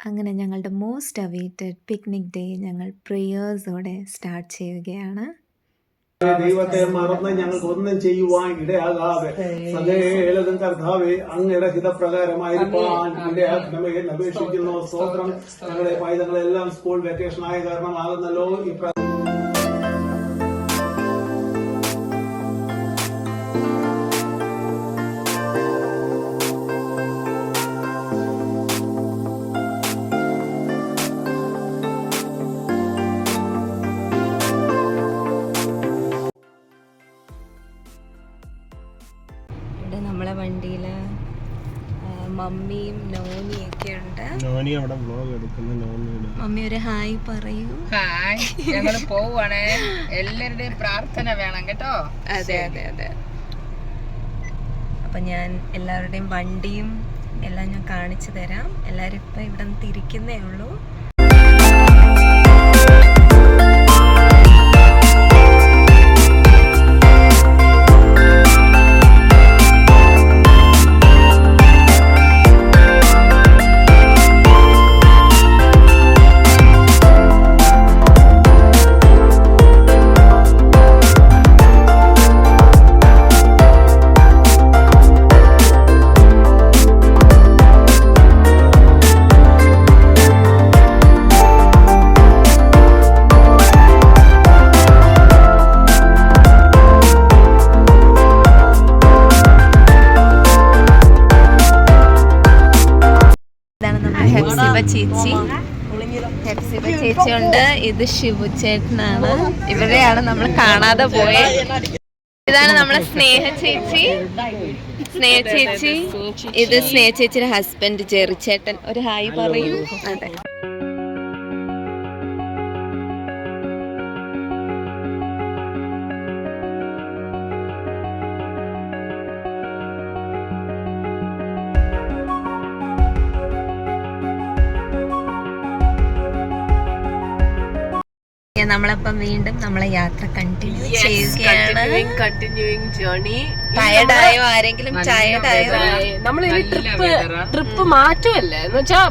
അങ്ങനെ ഞങ്ങളുടെ most awaited picnic day ഞങ്ങൾ പ്രേയേഴ്സോടെ സ്റ്റാർട്ട് ചെയ്യുകയാണ്. ദൈവത്തെ മറന്ന് ഞങ്ങൾക്ക് ഒന്നും ചെയ്യുവാൻ ഇടയാകാതെ സകലതും കർത്താവെ അങ്ങയുടെ ഹിതപ്രകാരമായിരിക്കാൻ ഇടയാക്കണമേ എന്ന് അപേക്ഷിക്കുന്നു. സ്തോത്രം. ഞങ്ങളുടെ പൈതങ്ങളെല്ലാം സ്കൂൾ വെക്കേഷൻ ആയ കാരണമാകുന്നല്ലോ ഈ നമ്മളെ വണ്ടിയിൽ മമ്മിയും നോനിയൊക്കെ ഉണ്ട്. മമ്മി ഒരു ഹായ് പറയൂ. ഹായ്, ഞങ്ങൾ പോവാണേ. എല്ലാവരുടെയും പ്രാർത്ഥന വേണം കേട്ടോ. അതെ അതെ അതെ. അപ്പം ഞാൻ എല്ലാവരുടെയും വണ്ടിയും എല്ലാം ഞാൻ കാണിച്ചു തരാം. എല്ലാവരും ഇപ്പം ഇവിടെ നിന്ന് തിരിക്കുന്നേ ഉള്ളൂ. ചേച്ചിയുണ്ട്. ഇത് ശിവു ചേട്ടനാണ്. ഇവരെയാണ് നമ്മൾ കാണാതെ പോയത്. ഇതാണ് നമ്മളെ സ്നേഹ ചേച്ചി. ഇത് സ്നേഹ ചേച്ചിയുടെ ഹസ്ബൻഡ് ജെറി ചേട്ടൻ. ഒരു ഹായ് പറയൂ. അതെ. നമ്മളപ്പം വീണ്ടും നമ്മളെ യാത്ര കണ്ടിന്യൂ ചെയ്യുകയാണ്. ടയർഡായോ? ആരെങ്കിലും ടയർഡായോ? നമ്മൾ ട്രിപ്പ് മാറ്റുമല്ലേ എന്ന് വെച്ചാ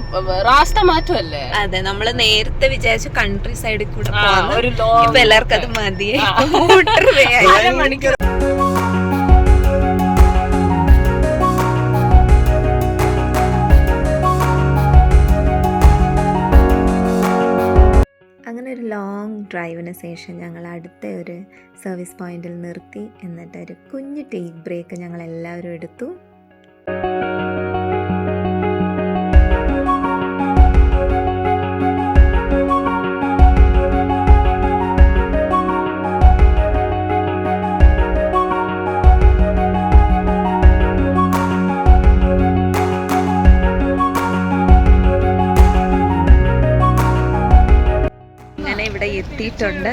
റാസ്ത മാറ്റുമല്ലേ. അതെ, നമ്മള് നേരത്തെ വിചാരിച്ചു കൺട്രി സൈഡിൽ കൂടെ ഇപ്പൊ എല്ലാവർക്കും അത് മതിയായി. മണിക്കൂർ അങ്ങനെ ഒരു ലോങ് ഡ്രൈവിന് ശേഷം ഞങ്ങൾ അടുത്ത ഒരു സർവീസ് പോയിന്റിൽ നിർത്തി. എന്നിട്ട് ഒരു കുഞ്ഞു ടേക്ക് ബ്രേക്ക് ഞങ്ങൾ എല്ലാവരും എടുത്തു. ഇവിടെ എത്തിയിട്ടുണ്ട്.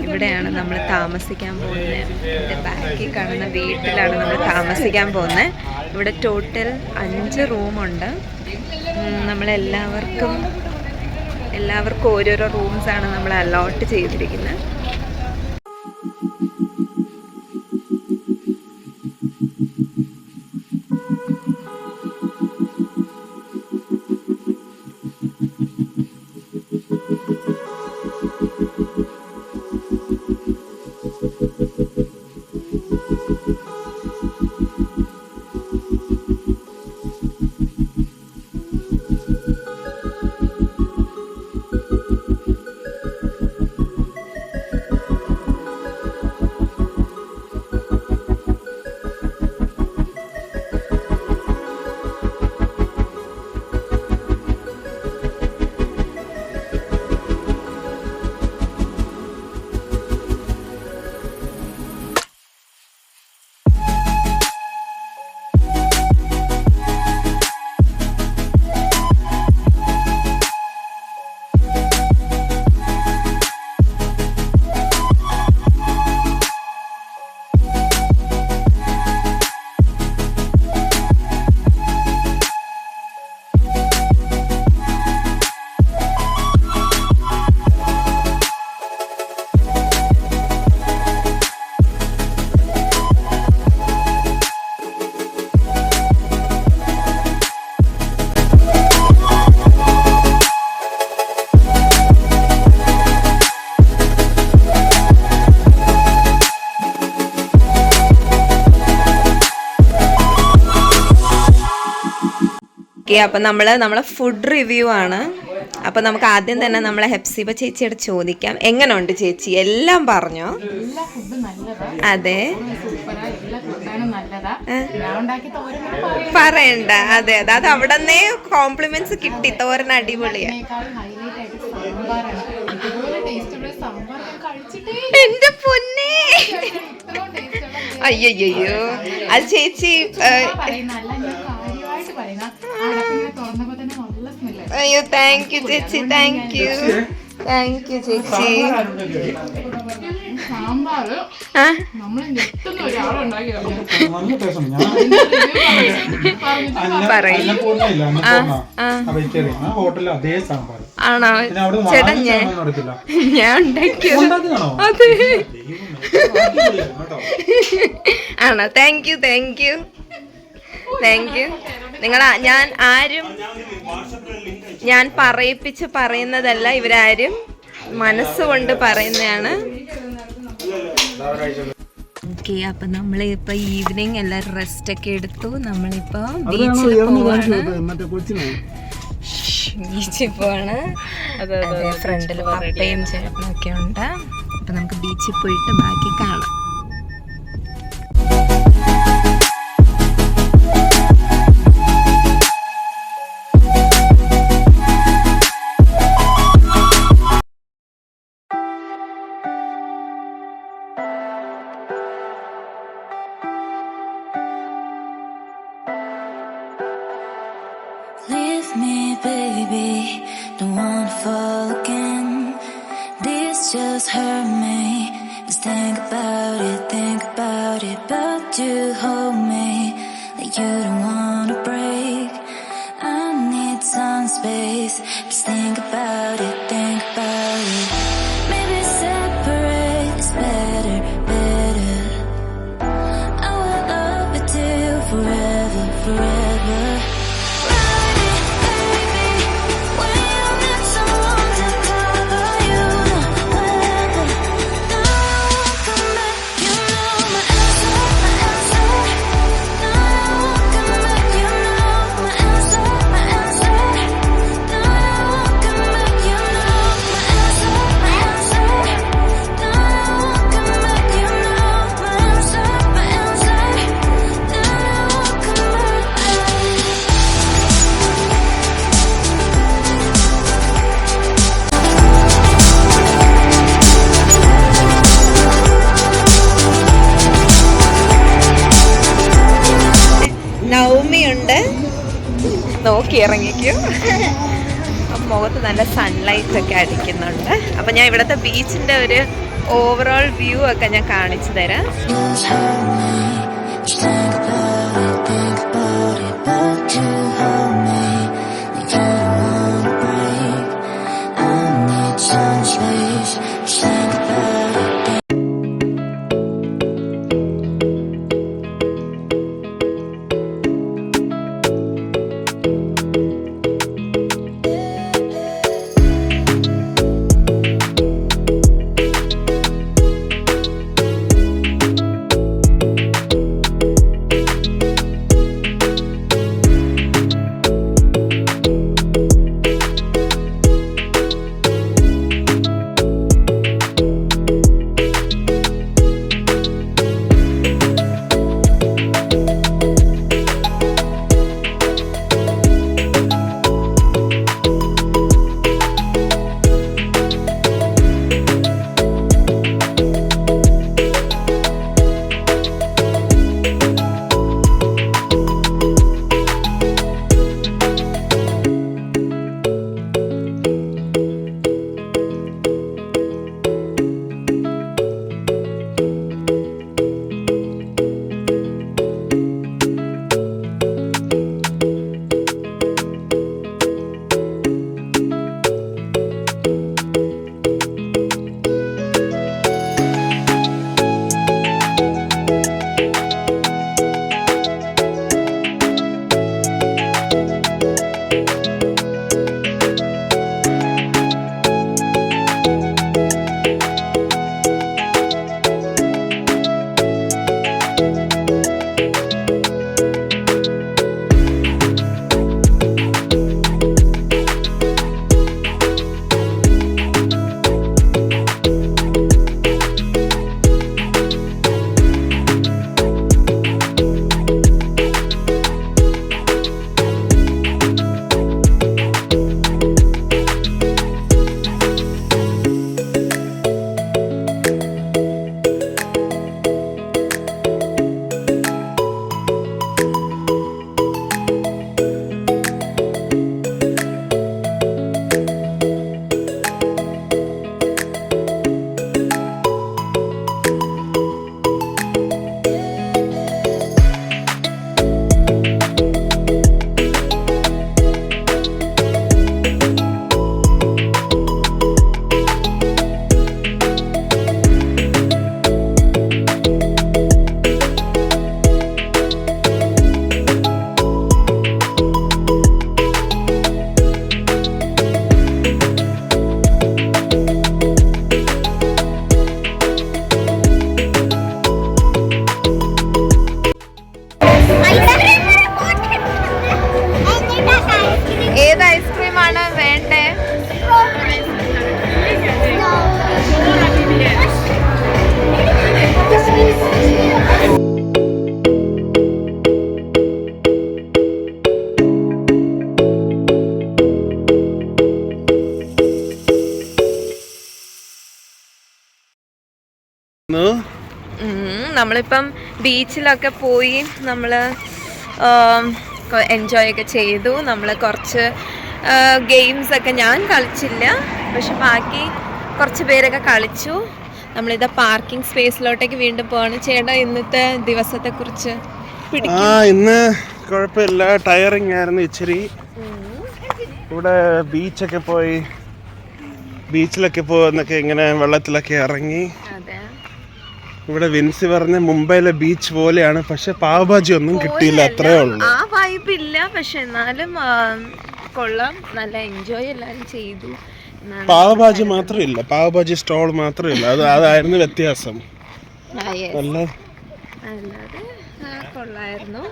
ഇവിടെയാണ് നമ്മൾ താമസിക്കാൻ പോകുന്നത്. ഇതിൻ്റെ ബാക്കിൽ കാണുന്ന വീട്ടിലാണ് നമ്മൾ താമസിക്കാൻ പോകുന്നത്. ഇവിടെ ടോട്ടൽ 5 റൂമുണ്ട്. എല്ലാവർക്കും ഓരോരോ റൂംസാണ് നമ്മൾ അലോട്ട് ചെയ്തിരിക്കുന്നത്. ഓക്കെ, അപ്പം നമ്മളെ ഫുഡ് റിവ്യൂ ആണ്. അപ്പം നമുക്ക് ആദ്യം തന്നെ നമ്മളെ ഹെപ്സിബ ചേച്ചിയോട് ചോദിക്കാം, എങ്ങനെയുണ്ട് ചേച്ചി? എല്ലാം പറഞ്ഞോ? എല്ലാ ഫുഡും നല്ലതാ, അതെ, സൂപ്പറാ, എല്ലാ ഫുഡാണ് നല്ലതാ. ഞാൻ ഉണ്ടാക്കി തോരൻ പറയണ്ട. അതെ അതെ, അത് അവിടെ നിന്നേ കോംപ്ലിമെന്റ്സ് കിട്ടി. തോരൻ അടിപൊളിയാ. ഹൈലൈറ്റ് ആയിട്ട് സാമ്പാറാണ്. ഇതുപോലെ ടേസ്റ്റുള്ള സാമ്പാർ ഞാൻ കഴിച്ചിട്ടേ എന്റെ പൊന്നേ, ഇത്രയും ടേസ്റ്റുള്ള അയ്യോ അത് ചേച്ചി പറയുന്ന അല്ല, ഞാൻ കാര്യമായിട്ട് പറയുന്ന അടപ്പിങ്ങനെ തുറന്നപ്പോ തന്നെ നല്ല സ്മെല്ല്. അയ്യോ താങ്ക് യു ചേച്ചി, താങ്ക് യു ചേച്ചി. സാമ്പാറ് ആ നമ്മൾ ഞെട്ടുന്ന ഒരാളുണ്ടാക്കിയതാണ്. നല്ല ടേസ്റ്റ് ഉണ്ട്. ഹോട്ടലിൽ അതേ സാമ്പാർ ആണോ ചേട്ടാ? ഞാൻ ഉണ്ടാക്കിയത്. അതെ ആണോ? താങ്ക് യു ഞാൻ പറയിപ്പിച്ച് പറയുന്നതല്ല, ഇവരാരും മനസ്സുകൊണ്ട് പറയുന്നതാണ്. ഓക്കെ, അപ്പൊ നമ്മളിപ്പോ ഈവനിങ് എല്ലാരും റെസ്റ്റ് ഒക്കെ എടുത്തു. നമ്മളിപ്പോ ബീച്ചിൽ പോവാണ്. അതെ, ഫ്രണ്ടിൽ പപ്പയും ചേട്ടനൊക്കെ ഉണ്ട്. അപ്പൊ നമുക്ക് ബീച്ചിൽ പോയിട്ട് ബാക്കി കാണാം. Leave me, baby, don't wanna fall again. This just hurt me. Just think about it, but you hold me like you don't wanna break. I need some space. Just think about it. Maybe separate is better. I will love you till forever. നൗമിയുണ്ട്, നോക്കി ഇറങ്ങിക്കോ. മുഖത്ത് നല്ല sunlight ഒക്കെ അടിക്കുന്നുണ്ട്. അപ്പൊ ഞാൻ ഇവിടുത്തെ ബീച്ചിന്റെ ഒരു ഓവറോൾ വ്യൂ ഒക്കെ ഞാൻ കാണിച്ചു തരാം. നമ്മളിപ്പം ബീച്ചിലൊക്കെ പോയി നമ്മൾ എൻജോയ് ഒക്കെ ചെയ്തു. നമ്മൾ കുറച്ച് ഗെയിംസൊക്കെ ഞാൻ കളിച്ചില്ല, പക്ഷെ ബാക്കി കുറച്ച് പേരൊക്കെ കളിച്ചു. നമ്മളിതാ പാർക്കിംഗ് സ്പേസിലോട്ടേക്ക് വീണ്ടും പോവാണ്. ചേട്ടാ ഇന്നത്തെ ദിവസത്തെ കുറിച്ച് ഇന്ന് കുഴപ്പമില്ല, ടയറിങ് ആയിരുന്നു ഇച്ചിരി. ഇവിടെ ബീച്ചിലൊക്കെ പോന്നൊക്കെ ഇങ്ങനെ വെള്ളത്തിലൊക്കെ ഇറങ്ങി. ഇവിടെ വിൻസി പറഞ്ഞ മുംബൈയിലെ ബീച്ച് പോലെയാണ്, പക്ഷെ പാവഭാജി ഒന്നും കിട്ടിയില്ല, അത്രേ ഉള്ളൂ. ആ വൈബ് ഇല്ല, പക്ഷെ എന്നാലും കൊള്ളാം, നല്ല എൻജോയ് എല്ലാരും ചെയ്തു. പാവഭാജി മാത്രമില്ല, പാവഭാജി സ്റ്റോൾ മാത്രമില്ല, അതായിരുന്നു വ്യത്യാസം. അല്ലാതെ കൊള്ളായിരുന്നു.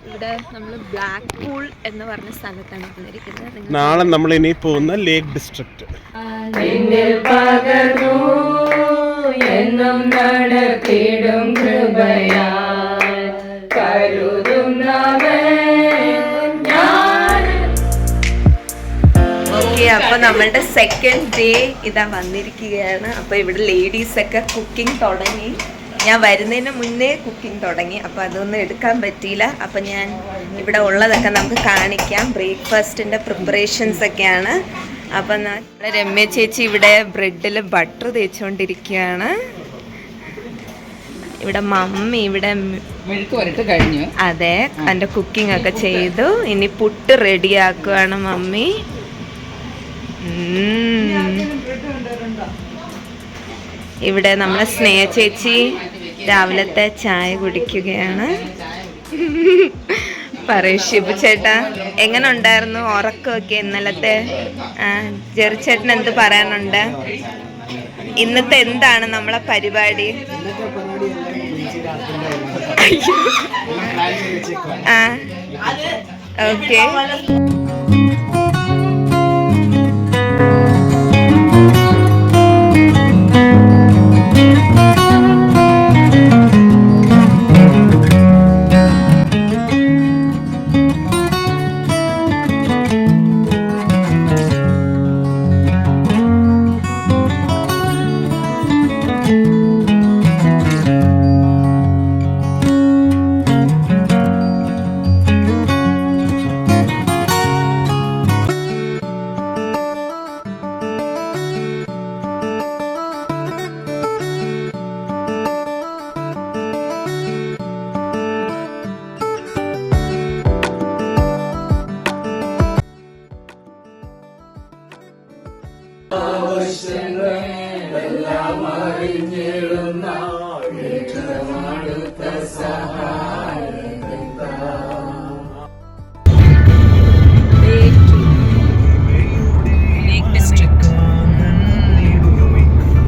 ഇവിടെ നമ്മൾ ബ്ലാക്ക് പൂൾ എന്ന് പറഞ്ഞ സ്ഥലത്താണ് വന്നിരിക്കുന്നത്. നാളെ നമ്മൾ ഇനി പോകുന്ന ലേക്ക് ഡിസ്ട്രിക്ട്. എന്നും നടത്തിടും കൃപയാൽ ഓക്കെ, അപ്പൊ നമ്മളുടെ സെക്കൻഡ് ഡേ ഇതാ വന്നിരിക്കുകയാണ്. അപ്പൊ ഇവിടെ ലേഡീസ് ഒക്കെ കുക്കിംഗ് തുടങ്ങി. ഞാൻ വരുന്നതിന് മുന്നേ കുക്കിംഗ് തുടങ്ങി, അപ്പോൾ അതൊന്നും എടുക്കാൻ പറ്റിയില്ല. അപ്പോൾ ഞാൻ ഇവിടെ ഉള്ളതൊക്കെ നമുക്ക് കാണിക്കാം. ബ്രേക്ക്ഫാസ്റ്റിൻ്റെ പ്രിപ്പറേഷൻസ് ഒക്കെയാണ്. അപ്പം രമ്യ ചേച്ചി ഇവിടെ ബ്രെഡിൽ ബട്ടർ തേച്ചുകൊണ്ടിരിക്കുകയാണ്. ഇവിടെ മമ്മി ഇവിടെ കഴിഞ്ഞു. അതെ, എൻ്റെ കുക്കിംഗ് ഒക്കെ ചെയ്തു. ഇനി പുട്ട് റെഡിയാക്കുകയാണ് മമ്മി. ഇവിടെ നമ്മളെ സ്നേഹ ചേച്ചി രാവിലത്തെ ചായ കുടിക്കുകയാണ്. പറയൂ ഷിബു ചേട്ടാ, എങ്ങനെ ഉണ്ടായിരുന്നു ഉറക്കമൊക്കെ ഇന്നലത്തെ? ജെറിച്ചേട്ടൻ എന്ത് പറയാനുണ്ട്? ഇന്നത്തെ എന്താണ് നമ്മളെ പരിപാടി? ഓക്കെ,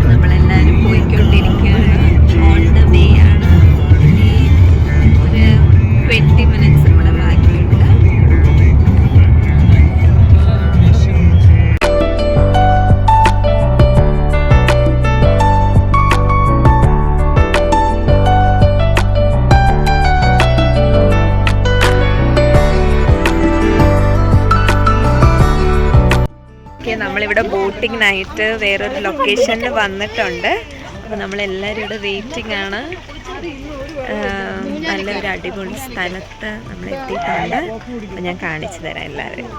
നമ്മളെല്ലാരും പോയിക്കൊണ്ടിരിക്കുകയാണ്. ഓൺ ദ വേ ആണ്. ഇനി ഒരു 20 minutes കൂടെ ബാക്കിയുണ്ട്. നമ്മളിവിടെ ബോട്ടിങ്ങിനായിട്ട് വേറൊരു ലൊക്കേഷനിൽ വന്നിട്ടുണ്ട്. അപ്പോൾ നമ്മളെല്ലാവരും ഇവിടെ വെയിറ്റിംഗ് ആണ്. നല്ലൊരു അടിപൊളി സ്ഥലത്ത് നമ്മൾ എത്തിയിട്ടുണ്ട്. അപ്പോൾ ഞാൻ കാണിച്ചു തരാം എല്ലാവരും.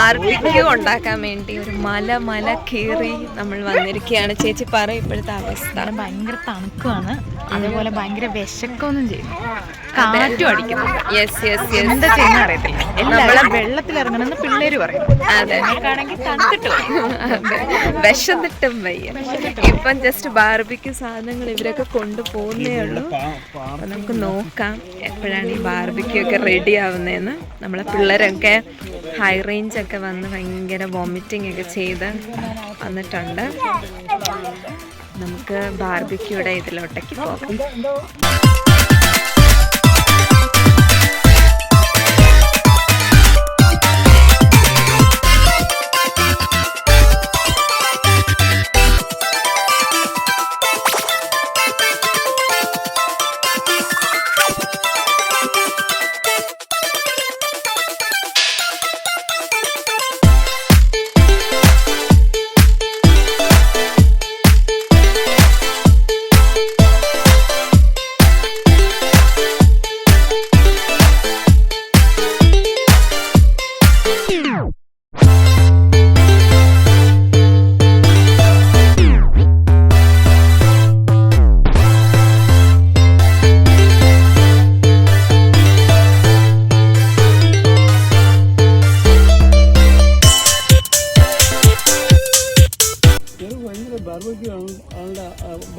ബാർബിക്യൂ ഉണ്ടാക്കാൻ വേണ്ടി ഒരു മല കീറി നമ്മൾ വന്നിരിക്കുകയാണ്. ചേച്ചി പറയും ഇപ്പോഴത്തെ അവസ്ഥ. ഭയങ്കര തണുക്കാണ്, അതേപോലെ ഭയങ്കര വിശക്കൊന്നും ചെയ്യുന്നു, കാറ്റും അടിക്കുന്നു. എന്താ ചെയ്യുന്ന അറിയത്തില്ല. എല്ലാവരും വെള്ളത്തിലിറങ്ങണമെന്ന് പിള്ളേര് പറയും. അതെനിക്കാണെങ്കിൽ തണുത്തിട്ട് വിശന്നിട്ടും വയ്യ. ഇപ്പം ജസ്റ്റ് ബാർബിക്യൂ സാധനങ്ങൾ ഇവരൊക്കെ കൊണ്ടുപോകുന്നേ ഉള്ളൂ. അപ്പൊ നമുക്ക് നോക്കാം എപ്പോഴാണ് ഈ ബാർബിക്യൂ ഒക്കെ റെഡി ആവുന്നതെന്ന്. നമ്മളെ പിള്ളേരൊക്കെ ഹൈ റേഞ്ച് ഒക്കെ വന്ന് ഭയങ്കര വോമിറ്റിംഗ് ഒക്കെ ചെയ്ത് വന്നിട്ടുണ്ട്. നമുക്ക് ബാർബിക്യൂടെ ഇതിലോട്ടേക്ക് പോകാം.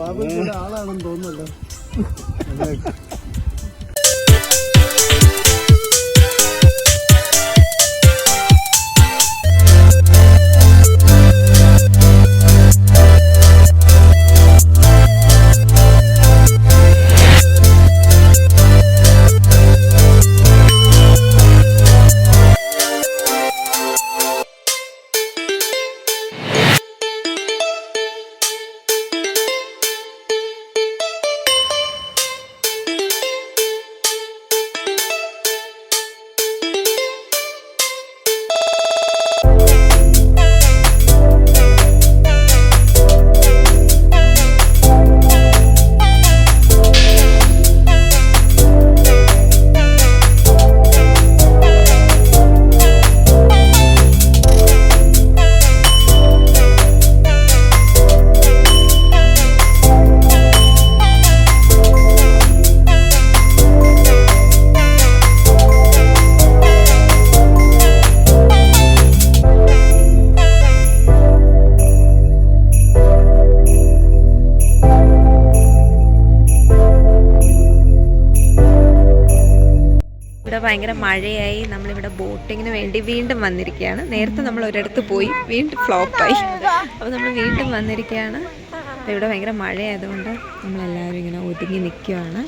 ബാർബിക്യൂടെ ആളാണെന്ന് തോന്നുന്നല്ലോ. ഭയങ്കര മഴയായി. നമ്മളിവിടെ ബോട്ടിങ്ങിന് വേണ്ടി വീണ്ടും വന്നിരിക്കുകയാണ്. നേരത്തെ നമ്മൾ ഒരിടത്ത് പോയി വീണ്ടും ഫ്ലോപ്പായി. അപ്പോൾ നമ്മൾ വീണ്ടും വന്നിരിക്കുകയാണ്. അപ്പോൾ ഇവിടെ ഭയങ്കര മഴയായതുകൊണ്ട് നമ്മളെല്ലാവരും ഇങ്ങനെ ഒതുങ്ങി നിൽക്കുകയാണ്.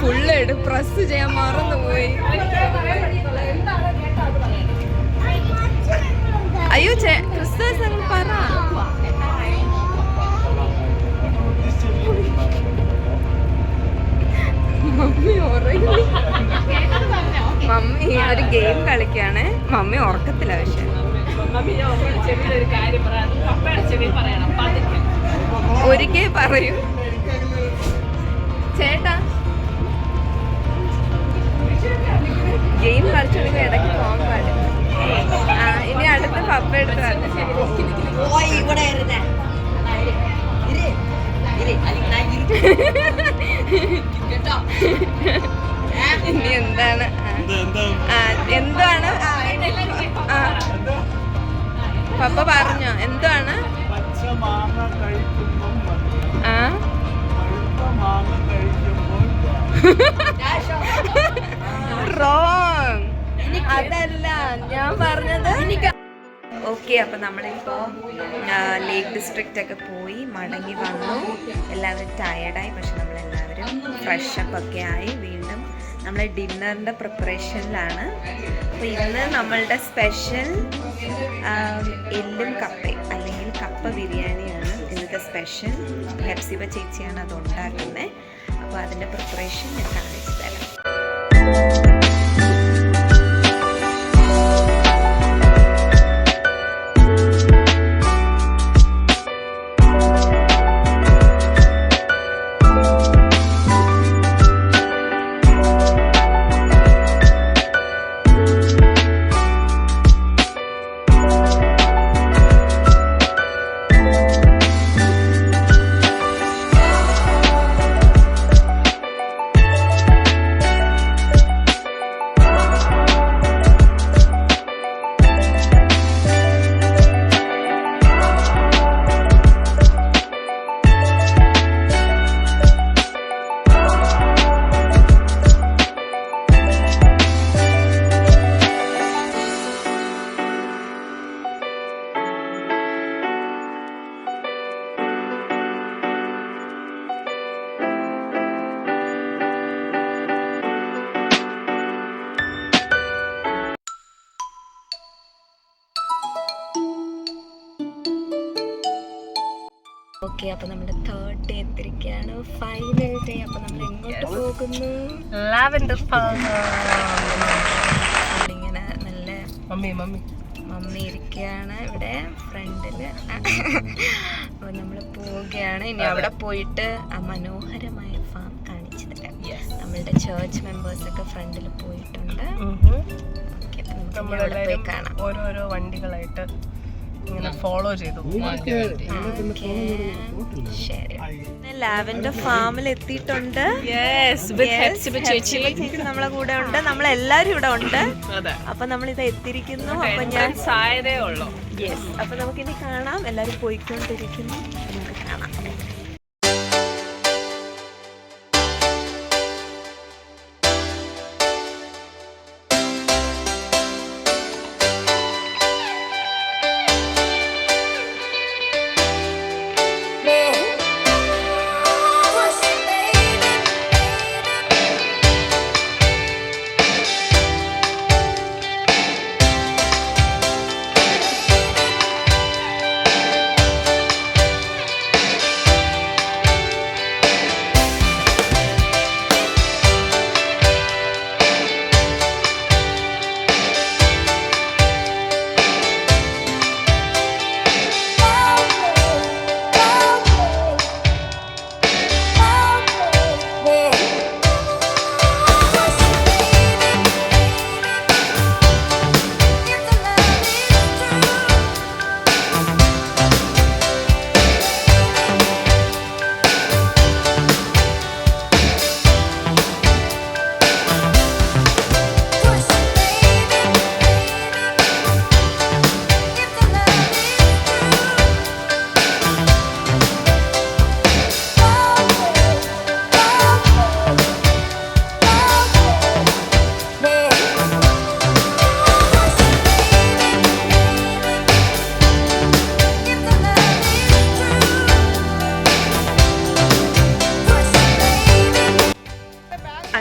ഫുള്ള് പ്രസ് ചെയ്യാൻ മറന്നുപോയി. അയ്യോ ക്രിസ്തുമസ് അങ്ങ് പറ. മമ്മി ഉറങ്ങി. മമ്മി ഒരു ഗെയിം കളിക്കാണ്. മമ്മി ഉറക്കത്തില്ല. പക്ഷെ ഒരിക്കേ പറയൂ ചേട്ടാ. ഗെയിം കളിച്ചോണ്ടെങ്കിൽ ഇടയ്ക്ക് പോകാൻ പാടില്ല. ഇനി അടുത്ത പപ്പ എടുത്ത് ഇനി എന്താണ് എന്താണ് പപ്പ പറഞ്ഞോ എന്താണ്? റോങ്, അതല്ല ഞാൻ പറഞ്ഞത്. ഓക്കെ, അപ്പം നമ്മളിപ്പോൾ ലേക്ക് ഡിസ്ട്രിക്റ്റ് ഒക്കെ പോയി മടങ്ങി വന്നു. എല്ലാവരും ടയേർഡായി. പക്ഷെ നമ്മളെല്ലാവരും ഫ്രഷപ്പ് ഒക്കെ ആയി വീണ്ടും നമ്മൾ ഡിന്നറിൻ്റെ പ്രിപ്പറേഷനിലാണ്. അപ്പോൾ ഇന്ന് നമ്മളുടെ സ്പെഷ്യൽ എല്ലും കപ്പയും അല്ലെങ്കിൽ കപ്പ ബിരിയാണിയാണ് ഇന്നത്തെ സ്പെഷ്യൽ. ഹെപ്സിബ ചേച്ചിയാണ് അത് ഉണ്ടാക്കുന്നത്. അപ്പോൾ അതിൻ്റെ പ്രിപ്പറേഷൻ ഞാൻ കാണിച്ചു തരാം. ഓക്കെ, അപ്പോൾ നമ്മുടെ 3rd ഡേ എത്തിരിക്കുകയാണ്. Final day. അപ്പോൾ നമ്മൾ എങ്ങോട്ട് പോകുന്നു? Lavender farm. ഇങ്ങനെ നല്ല മമ്മി ഇരിക്കുകയാണ് ഇവിടെ ഫ്രണ്ടിൽ. അപ്പോൾ നമ്മൾ പോവുകയാണ്. ഇനി അവിടെ പോയിട്ട് ആ മനോഹരമായ ഫാം കാണിച്ചു തരാം. നമ്മളുടെ ചേർച്ച് മെമ്പേഴ്സൊക്കെ ഫ്രണ്ടിൽ പോയിട്ടുണ്ട്. ഓക്കെ, അപ്പോൾ നമുക്ക് അവിടെ പോയി കാണാം. ഓരോരോ വണ്ടികളായിട്ട് ഇങ്ങനെ ഫോളോ ചെയ്തു. ശരി, ലാവൻഡർ ഫാമിൽ എത്തിയിട്ടുണ്ട്. ചേച്ചി നമ്മളെ കൂടെ ഉണ്ട്. നമ്മളെല്ലാരും ഇവിടെ ഉണ്ട്. അപ്പൊ നമ്മൾ ഇത് എത്തിയിരിക്കുന്നു. അപ്പൊ ഞാൻ സായതേ ഉള്ളൂ. യെസ്, അപ്പൊ നമുക്കിനി കാണാം. എല്ലാരും പോയിക്കൊണ്ടിരിക്കുന്നു. നമുക്ക് കാണാം.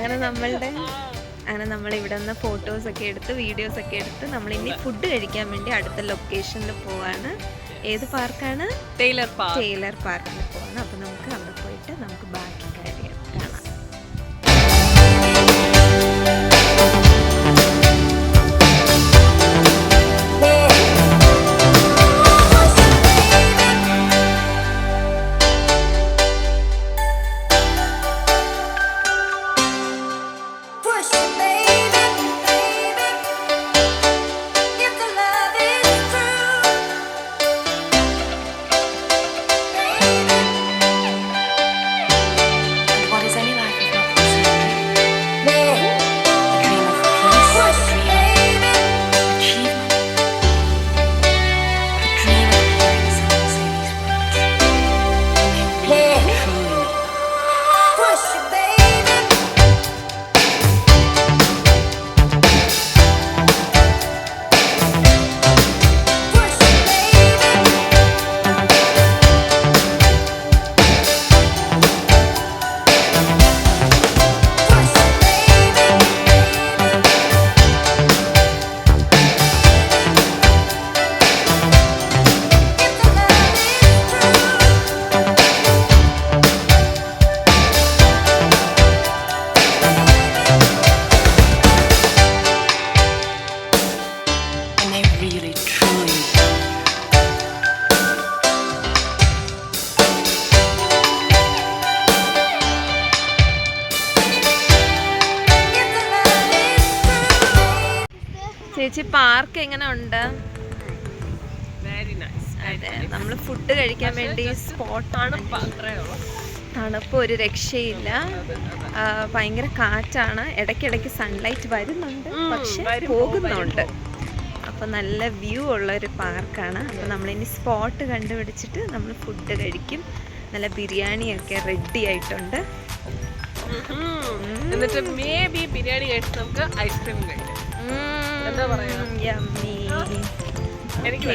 അങ്ങനെ നമ്മൾ ഇവിടെ നിന്ന് ഫോട്ടോസൊക്കെ എടുത്ത് വീഡിയോസൊക്കെ എടുത്ത് നമ്മളിനി ഫുഡ് കഴിക്കാൻ വേണ്ടി അടുത്ത ലൊക്കേഷനിൽ പോവാണ്. ഏത് പാർക്കാണ്? ടൈലർ പാർക്കിൽ പോവാണ്. അപ്പോൾ നമുക്ക് അവിടെ പോയിട്ട് നമുക്ക് ബാക്കി കാര്യം കാണാം. ചേച്ചി പാർക്ക് എങ്ങനെ ഉണ്ട്? അതെ, നമ്മൾ ഫുഡ് കഴിക്കാൻ വേണ്ടി സ്പോട്ടാണ്. തണുപ്പ് ഒരു രക്ഷയില്ല. ഭയങ്കര കാറ്റാണ്. ഇടയ്ക്കിടയ്ക്ക് സൺലൈറ്റ് വരുന്നുണ്ട്, പക്ഷെ പോകുന്നുണ്ട്. അപ്പോൾ നല്ല വ്യൂ ഉള്ളൊരു പാർക്കാണ്. അപ്പോൾ നമ്മളിനി സ്പോട്ട് കണ്ടുപിടിച്ചിട്ട് നമ്മൾ ഫുഡ് കഴിക്കും. നല്ല ബിരിയാണിയൊക്കെ റെഡി ആയിട്ടുണ്ട്. എന്നിട്ട് മേ ബി ബിരിയാണി കഴിച്ചിട്ട് നമുക്ക് ഐസ്ക്രീം കഴിക്കാം. എന്താ പറയാ? എനിക്ക്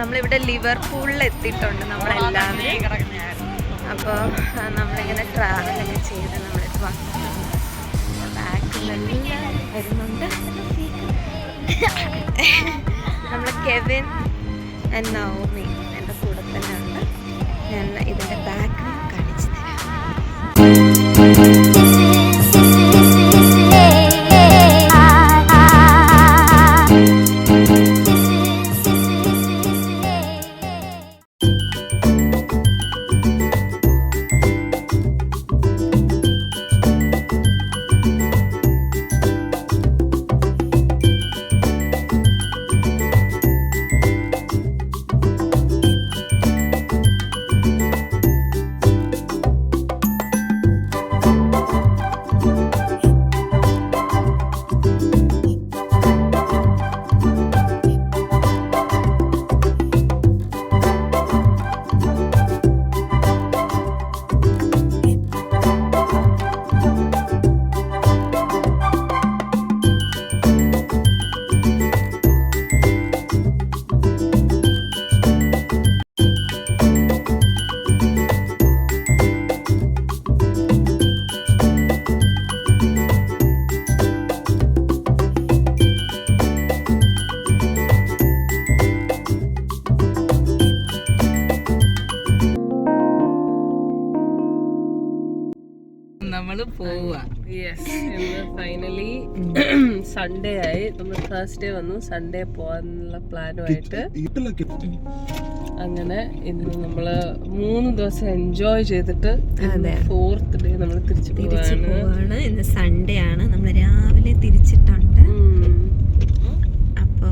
നമ്മളിവിടെ ലിവർപൂളിൽ എത്തിയിട്ടുണ്ട് നമ്മളെല്ലാവരും. അപ്പോൾ നമ്മളിങ്ങനെ ട്രാവലൊക്കെ ചെയ്ത് നമ്മളിത് ബാക്കിലെല്ലാം വരുന്നുണ്ട്. നമ്മൾ കെവിൻ ആൻഡ് നവോമി എൻ്റെ കൂടെ തന്നെ ഉണ്ട്. ഞാൻ ഇതിൻ്റെ ബാക്ക് കാണിച്ചു തരാം. നമ്മള് പോവുക. യെസ്, ഇന്ന് ഫൈനലി സൺഡേ ആയി. നമ്മൾ തേഴ്സ്ഡേ വന്നു, സൺഡേ പോകാനുള്ള പ്ലാനുമായിട്ട്. അങ്ങനെ ഇന്ന് നമ്മള് 3 ദിവസം എൻജോയ് ചെയ്തിട്ട് 4th ഡേ നമ്മൾ തിരിച്ചു പോവാണ്. ഇന്ന് സൺഡേ ആണ്, നമ്മൾ രാവിലെ തിരിച്ചിട്ടുണ്ട്. അപ്പൊ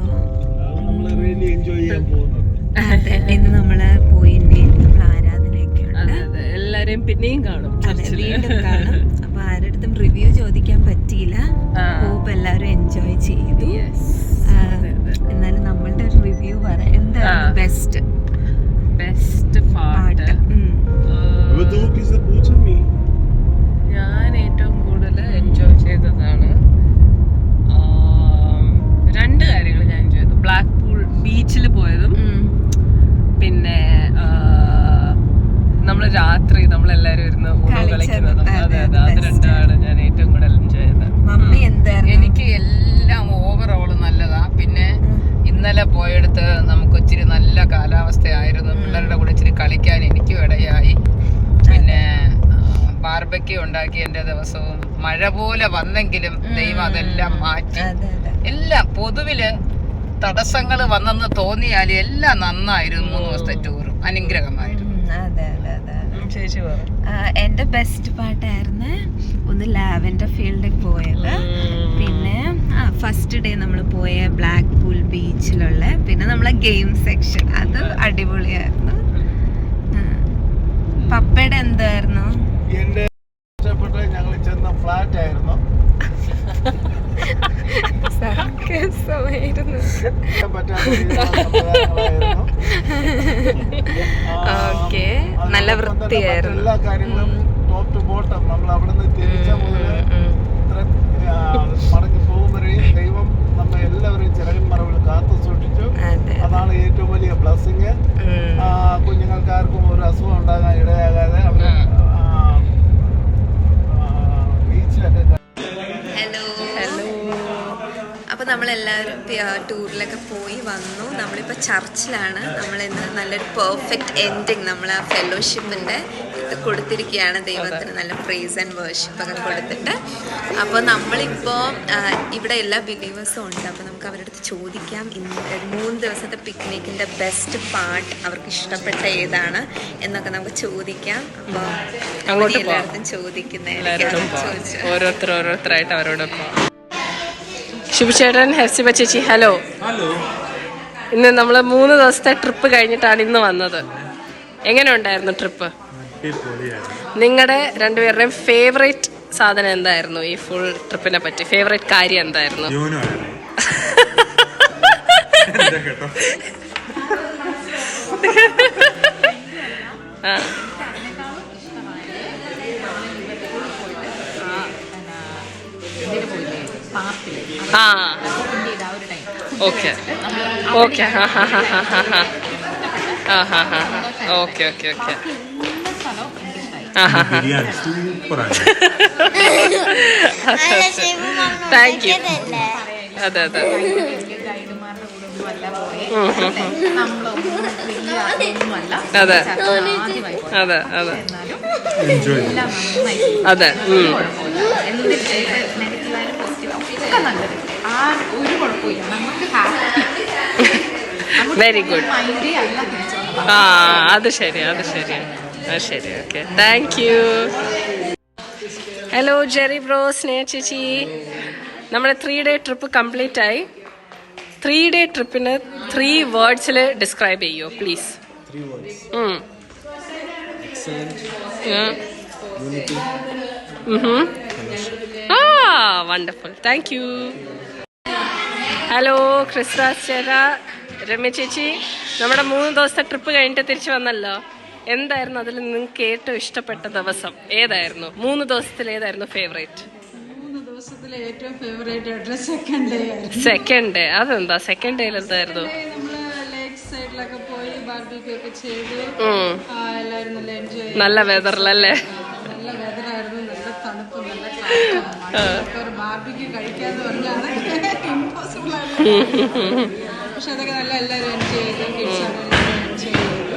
എൻജോയ് ചെയ്യാൻ പോകുന്നത്. അതെ, ഇന്ന് നമ്മള് പോയിന്റെ നമ്മൾ ആരാധനയൊക്കെ ഉണ്ട്. എല്ലാരെയും പിന്നെയും കാണും, വീണ്ടും കാണും. അപ്പൊ ആരടുത്തും റിവ്യൂ ചോദിക്കാൻ പറ്റിയില്ല. ഹോപ്പ് എല്ലാവരും എൻജോയ് ചെയ്തു. എന്നാലും നമ്മളുടെ ഒരു റിവ്യൂ പറയാം. എന്താണ് ബെസ്റ്റ് പാട്ട്? ഞാൻ ഏറ്റവും കൂടുതൽ എൻജോയ് ചെയ്തതാണ് 2 കാര്യങ്ങൾ ഞാൻ എൻജോയ് ചെയ്തു. ബ്ലാക്ക് പൂൾ ബീച്ചിൽ പോയതും പിന്നെ നമ്മള് രാത്രി നമ്മളെല്ലാരും ഇരുന്ന് ഊണോ കളിക്കുന്നതും. അതെ, അത് 2ആണ് ഞാൻ ഏറ്റവും കൂടുതൽ എൻജോയ് ചെയ്തത്. എനിക്ക് എല്ലാം ഓവറോൾ നല്ലതാ. പിന്നെ ഇന്നലെ പോയെടുത്ത് നമുക്ക് ഇച്ചിരി നല്ല കാലാവസ്ഥയായിരുന്നു. പിള്ളേരുടെ കൂടെ ഇച്ചിരി കളിക്കാൻ എനിക്കും ഇടയായി. പിന്നെ ബാർബക്യൂ ഉണ്ടാക്കിയതിന്റെ ദിവസവും മഴ പോലെ വന്നെങ്കിലും ദൈവം അതെല്ലാം മാറ്റി. എല്ലാം പൊതുവില് തടസ്സങ്ങൾ വന്നെന്ന് തോന്നിയാൽ എല്ലാം നന്നായിരുന്നു. 3 ദിവസത്തെ ടൂർ അനുഗ്രഹമായിരുന്നു. ചേച്ചി പറഞ്ഞു എന്റെ ബെസ്റ്റ് പാട്ടായിരുന്നു ഒന്ന് ലാവൻഡർ ഫീൽഡിൽ പോയത്. പിന്നെ ഫസ്റ്റ് ഡേ നമ്മൾ പോയ ബ്ലാക്ക് പൂൾ ബീച്ചിലുള്ള പിന്നെ നമ്മളെ ഗെയിം സെക്ഷൻ, അത് അടിപൊളിയായിരുന്നു. പപ്പയുടെ എന്തായിരുന്നു? എന്റെ ഇഷ്ടപ്പെട്ട ഞങ്ങൾ ചെന്ന ഫ്ലാറ്റ് ആയിരുന്നു. ഓക്കെ, നല്ല വൃത്തിയായിരുന്നു. എല്ലാ കാര്യങ്ങളും ടോപ്പ് ടു ബോട്ടം നമ്മൾ അവിടെ നിന്ന് തിരിച്ച മുതല് മടങ്ങി പോകുമ്പോഴേയും ദൈവം നമ്മെ എല്ലാവരെയും ചിറകിൻ മറവിൽ കാത്തു സൂക്ഷിച്ചു. അതാണ് ഏറ്റവും വലിയ ബ്ലെസ്സിങ്. കുഞ്ഞുങ്ങൾക്കാർക്കും ഒരു അസുഖം ഉണ്ടാകാൻ ഇടയാകാതെ അവർ ബീച്ചിലൊക്കെ. അപ്പോൾ നമ്മളെല്ലാവരും ടൂറിലൊക്കെ പോയി വന്നു. നമ്മളിപ്പോൾ ചർച്ചിലാണ്. നമ്മളിന്ന് നല്ലൊരു പെർഫെക്റ്റ് എൻഡിങ് നമ്മൾ ആ ഫെലോഷിപ്പിൻ്റെ ഇത് കൊടുത്തിരിക്കുകയാണ്. ദൈവത്തിന് നല്ല പ്രൈസ് ആൻഡ് വേർഷിപ്പ് ഒക്കെ കൊടുത്തിട്ട്. അപ്പോൾ നമ്മളിപ്പോൾ ഇവിടെ എല്ലാ ബിലീവേഴ്സും ഉണ്ട്. അപ്പോൾ നമുക്ക് അവരുടെ അടുത്ത് ചോദിക്കാം 3 ദിവസത്തെ പിക്നിക്കിൻ്റെ ബെസ്റ്റ് പാർട്ട് അവർക്ക് ഇഷ്ടപ്പെട്ട ഏതാണ് എന്നൊക്കെ നമുക്ക് ചോദിക്കാം. അപ്പോൾ എല്ലായിടത്തും ചോദിക്കുന്നതായിരിക്കും. ഓരോരുത്തരായിട്ട് അവരോട് ശിവചേട്ടൻ, ഹെർസിബ ചേച്ചി, ഹലോ. ഇന്ന് നമ്മൾ 3 ദിവസത്തെ ട്രിപ്പ് കഴിഞ്ഞിട്ടാണ് ഇന്ന് വന്നത്. എങ്ങനെ ഉണ്ടായിരുന്നു ട്രിപ്പ്? നിങ്ങളുടെ 2 പേരുടെയും ഫേവറേറ്റ് സാധനം എന്തായിരുന്നു? ഈ ഫുൾ ട്രിപ്പിനെ പറ്റി ഫേവറേറ്റ് കാര്യം എന്തായിരുന്നു? Okay okay okay okay okay thank U. അതെ അതെ അതെ അതെ അതെ അതെ വെരി ഗുഡ്. അത് ശരി അത് ശരി അത് ശരി. Okay, thank you. Hello Jerry bro, Sneha ചേച്ചി. നമ്മുടെ 3 ഡേ ട്രിപ്പ് കംപ്ലീറ്റ് ആയി. 3 ഡേ ട്രിപ്പിന് 3 വേർഡ്സിൽ ഡിസ്ക്രൈബ് ചെയ്യോ please? Wonderful, thank you. Hello ക്രിസ്താസ് ചേട്ടാ, രമ്യ ചേച്ചി. നമ്മുടെ 3 ദിവസത്തെ ട്രിപ്പ് കഴിഞ്ഞിട്ട് തിരിച്ചു വന്നല്ലോ. എന്തായിരുന്നു അതിൽ നിങ്ങൾക്ക് ഏറ്റവും ഇഷ്ടപ്പെട്ട ദിവസം ഏതായിരുന്നു? 3 ദിവസത്തിൽ ഏതായിരുന്നു ഫേവറേറ്റ്? 3 ദിവസത്തിലെ ഏറ്റവും ഫേവറേറ്റ് ആയിട്ടുള്ള സെക്കൻഡ് ഡേ ആയിരുന്നു. Second day? അതെന്താ സെക്കൻഡ് ഡേയിൽ എന്തായിരുന്നു? നമ്മള് ലേക്ക് സൈഡിലൊക്കെ പോയി ബാർബിക്യൂ ഒക്കെ ചെയ്തു. എല്ലാവരും നല്ല എൻജോയ് ചെയ്തു. നല്ല വെതറിലല്ലേ? നല്ല വെതറായിരുന്നു, നല്ല തണുപ്പ്, നല്ല കാറ്റ്. ഒരു ബാർബിക്യൂ കഴിക്കാന്ന് പറഞ്ഞാൽ ഇമ്പോസിബിൾ ആണ്. പക്ഷെ അതൊക്കെ നല്ല എല്ലാവരും എൻജോയ് ചെയ്തു. കിഡ്സ് എൻജോയ് ചെയ്തു.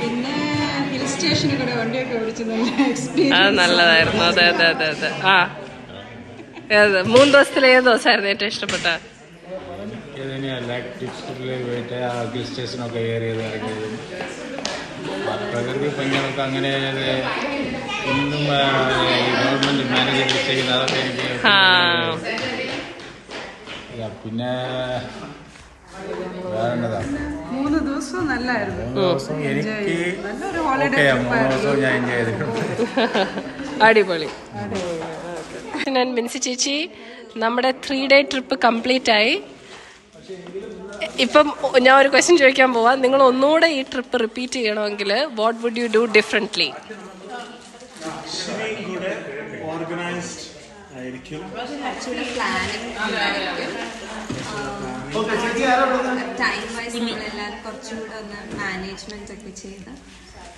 പിന്നെ ഹിൽ സ്റ്റേഷൻ സ്റ്റേഷനിൽ കൂടെ വണ്ടിയൊക്കെ ഓടിച്ച് നല്ല അത് എക്സ്പീരിയൻസ്. നല്ലതായിരുന്നു. അതെ അതെ അതെ അതെ. ആ ഏത് 3 ദിവസത്തിൽ ഏത് ദിവസമായിരുന്നു ഏറ്റവും ഇഷ്ടപ്പെട്ട? പോയിട്ട് ആ ഹിൽ സ്റ്റേഷനൊക്കെ ഏറിയത് ഇറങ്ങിയതും പ്രകൃതി ഭംഗികളൊക്കെ അങ്ങനെ ഇന്നും ഗവൺമെന്റ് മാനേജ് ചെയ്യുന്ന അതൊക്കെ എനിക്ക് പിന്നെ വേറെന്നതാ 3 ദിവസവും നല്ലായിരുന്നു. 3 ദിവസം എനിക്ക് നല്ലൊരു ഹോളിഡേ 3 ദിവസവും ഞാൻ എൻജോയ് ചെയ്തിട്ടുണ്ട്. അടിപൊളി. ഞാൻ മിൻസി ചേച്ചി, നമ്മുടെ 3 ഡേ ട്രിപ്പ് കംപ്ലീറ്റ് ആയി. ഇപ്പം ഞാൻ ഒരു ക്വസ്റ്റ്യൻ ചോദിക്കാൻ പോവാം. നിങ്ങൾ ഒന്നുകൂടെ ഈ ട്രിപ്പ് റിപ്പീറ്റ് ചെയ്യണമെങ്കിൽ what would you do differently? Organised ആയിരിക്കും, ടൈം വൈസ് നമ്മളെല്ലാവരും കുറച്ചുകൂടെ ഒന്ന് മാനേജ്മെന്റ് ഒക്കെ ചെയ്ത്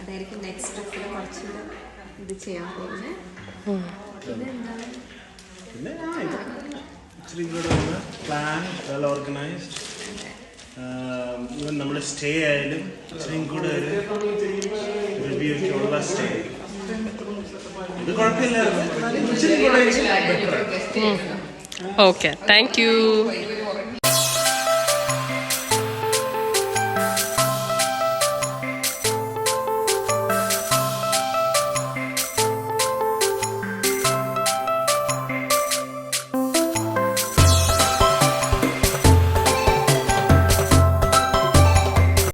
അതായിരിക്കും നെക്സ്റ്റ് ട്രിപ്പിൽ കുറച്ചുകൂടെ ഇത് ചെയ്യാൻ പോകുന്നത്. പിന്നെ ഇച്ചിരി കൂടെ ഒന്ന് പ്ലാൻ, വെൽ ഓർഗനൈസ്ഡ്. ഈവൻ നമ്മുടെ സ്റ്റേ ആയാലും ഇച്ചിരിയും കൂടെ ഒരു റിവ്യൂ ഉള്ള സ്റ്റേ. ഇത് കുഴപ്പമില്ലായിരുന്നു. ഇച്ചിരി കൂടെ ഓക്കെ, താങ്ക് യു.